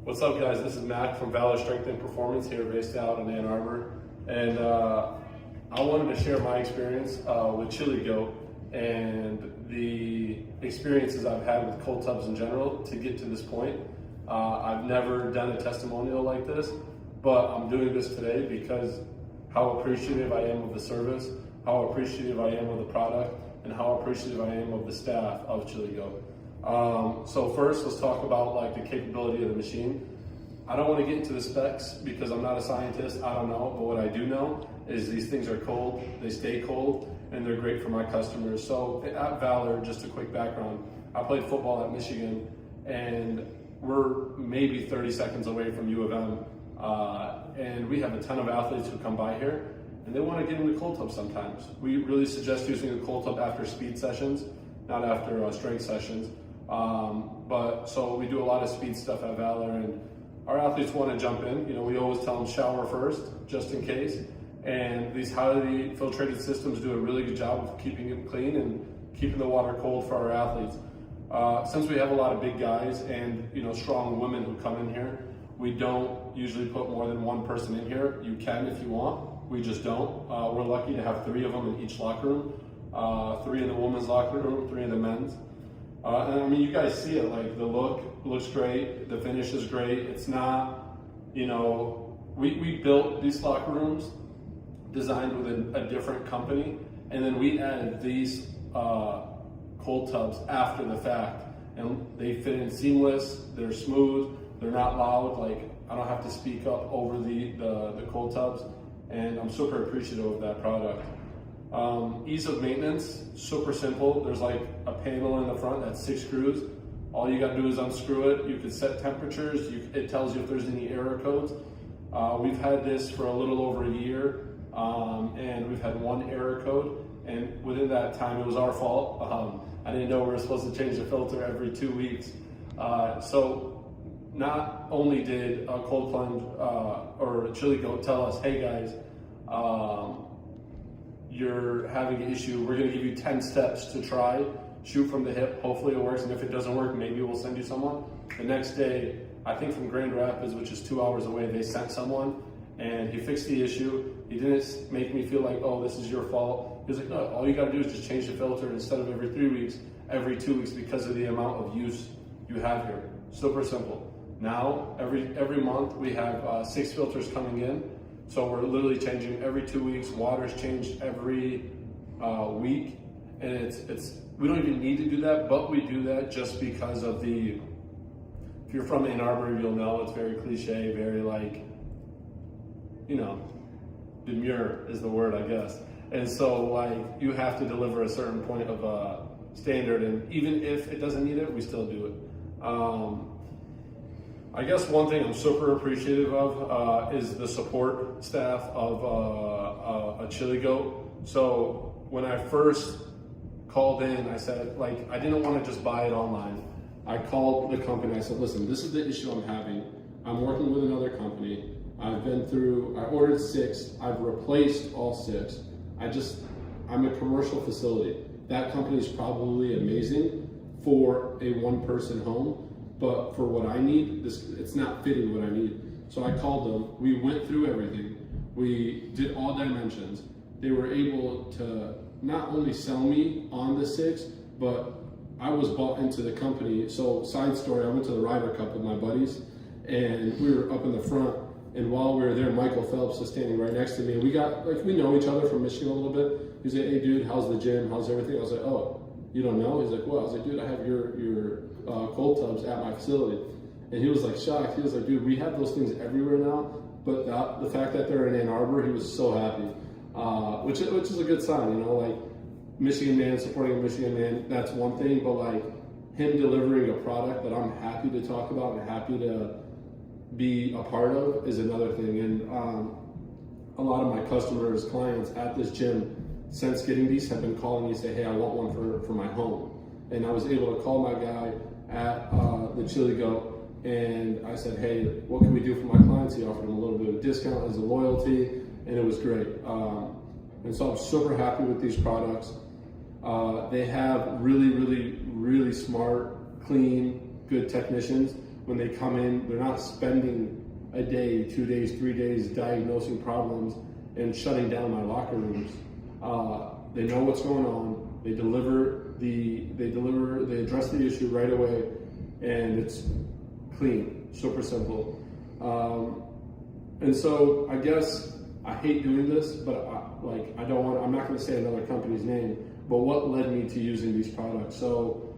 What's up, guys? This is Mac from Valor Strength and Performance here, based out in Ann Arbor. And I wanted to share my experience with Chili Goat and the experiences I've had with cold tubs in general to get to this point. I've never done a testimonial like this, but I'm doing this today because how appreciative I am of the service, how appreciative I am of the product, and how appreciative I am of the staff of Chili Goat. So first, let's talk about like the capability of the machine. I don't want to get into the specs because I'm not a scientist, I don't know, but what I do know is these things are cold, they stay cold, and they're great for my customers. So at Valor, just a quick background, I played football at Michigan, and we're maybe 30 seconds away from U of M, and we have a ton of athletes who come by here, and they want to get in the cold tub sometimes. We really suggest using a cold tub after speed sessions, not after strength sessions. But so we do a lot of speed stuff at Valor, and our athletes want to jump in. You know, we always tell them shower first, just in case. And these highly filtrated systems do a really good job of keeping it clean and keeping the water cold for our athletes. Since we have a lot of big guys and strong women who come in here, we don't usually put more than one person in here. You can if you want. We just don't. We're lucky to have 3 of them in each locker room. 3 in the women's locker room, 3 in the men's. And I mean, you guys see it, like the look looks great, the finish is great. It's not, we built these locker rooms designed with a different company, and then we added these cold tubs after the fact, and they fit in seamless, they're smooth, they're not loud, like I don't have to speak up over the cold tubs, and I'm super appreciative of that product. Ease of maintenance, super simple. There's like a panel in the front that's 6 screws. All you gotta do is unscrew it. You can set temperatures. It tells you if there's any error codes. We've had this for a little over a year, and we've had 1 error code. And within that time, it was our fault. I didn't know we were supposed to change the filter every 2 weeks. So not only did Cold Plunge or Chili Goat tell us, hey guys, you're having an issue, we're gonna give you 10 steps to try, shoot from the hip, hopefully it works, and if it doesn't work, maybe we'll send you someone. The next day, I think from Grand Rapids, which is 2 hours away, they sent someone, and he fixed the issue. He didn't make me feel like, oh, this is your fault. He was like, no, all you gotta do is just change the filter instead of every 3 weeks, every 2 weeks, because of the amount of use you have here. Super simple. Now, every month, we have 6 filters coming in. So we're literally changing every 2 weeks. Water's changed every week, and it's we don't even need to do that, but we do that just because of the. If you're from Ann Arbor, you'll know it's very cliche, very like, demure is the word, I guess. And so like you have to deliver a certain point of standard, and even if it doesn't need it, we still do it. I guess one thing I'm super appreciative of is the support staff of a Chili Goat. So when I first called in, I said, like, I didn't want to just buy it online. I called the company, I said, listen, this is the issue I'm having. I'm working with another company. I ordered 6, I've replaced all 6. I'm a commercial facility. That company is probably amazing for a 1-person home. But for what I need, it's not fitting what I need. So I called them, we went through everything. We did all dimensions. They were able to not only sell me on the 6, but I was bought into the company. So side story, I went to the Ryder Cup with my buddies, and we were up in the front, and while we were there, Michael Phelps was standing right next to me. We know each other from Michigan a little bit. He's like, hey dude, how's the gym, how's everything? I was like, oh, you don't know? He's like, well, I was like, dude, I have your cold tubs at my facility. And he was like shocked. He was like, dude, we have those things everywhere now, but the fact that they're in Ann Arbor, he was so happy, which is a good sign, like Michigan man supporting a Michigan man, that's one thing, but like him delivering a product that I'm happy to talk about and happy to be a part of is another thing. And a lot of my customers, clients at this gym, since getting these, have been calling me, say, hey, I want one for my home. And I was able to call my guy at the Chili Goat, and I said, hey, what can we do for my clients? He offered them a little bit of a discount as a loyalty, and it was great. And so I'm super happy with these products. They have really, really, really smart, clean, good technicians. when they come in, they're not spending a day, 2 days, 3 days diagnosing problems and shutting down my locker rooms. They know what's going on. They address the issue right away, and it's clean, super simple. And so I guess I hate doing this, but I'm not going to say another company's name, but what led me to using these products. So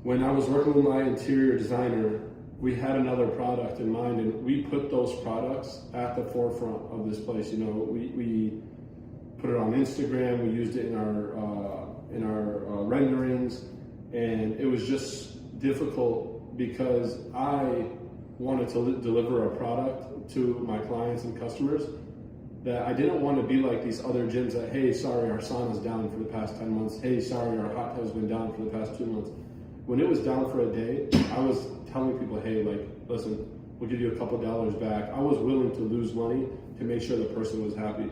when I was working with my interior designer, we had another product in mind, and we put those products at the forefront of this place. You know, we put it on Instagram, we used it in our renderings, and it was just difficult because I wanted to deliver a product to my clients and customers that I didn't want to be like these other gyms that, hey, sorry, our sauna's down for the past 10 months. Hey, sorry, our hot tub's been down for the past 2 months. When it was down for a day, I was telling people, hey, listen, we'll give you a couple dollars back. I was willing to lose money to make sure the person was happy.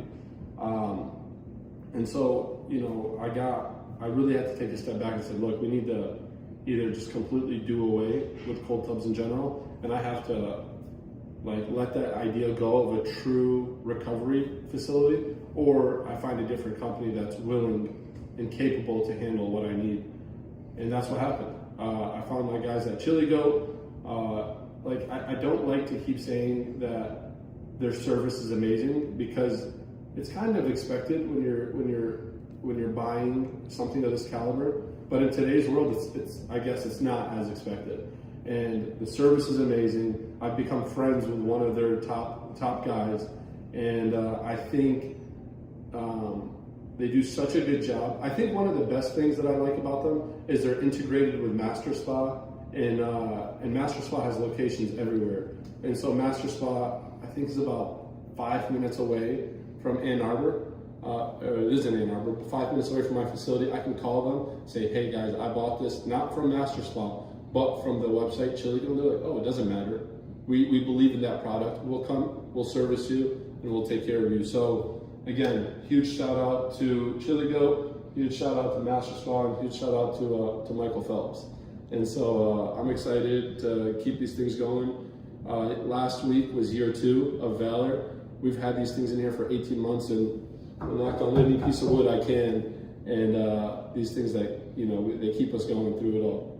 And so, you know, I really had to take a step back and say, look, we need to either just completely do away with cold tubs in general, and I have to let that idea go of a true recovery facility, or I find a different company that's willing and capable to handle what I need. And that's what happened. I found my guys at Chili Goat. I don't like to keep saying that their service is amazing, because it's kind of expected when you're buying something of this caliber. But in today's world, I guess it's not as expected. And the service is amazing. I've become friends with one of their top guys, and I think they do such a good job. I think one of the best things that I like about them is they're integrated with MasterSpas, and MasterSpas has locations everywhere. And so MasterSpas, I think, is about 5 minutes away from Ann Arbor. It is in Ann Arbor, but 5 minutes away from my facility. I can call them, say, hey guys, I bought this, not from MasterSpas, but from the website Chili Goat. They're like, oh, it doesn't matter. We believe in that product. We'll come, we'll service you, and we'll take care of you. So again, huge shout out to Chili Goat, huge shout out to MasterSpas, and huge shout out to Michael Phelps. And so I'm excited to keep these things going. Last week was year 2 of Valor. We've had these things in here for 18 months, and I'm knocked on any piece of wood I can. And these things that, you know, they keep us going through it all.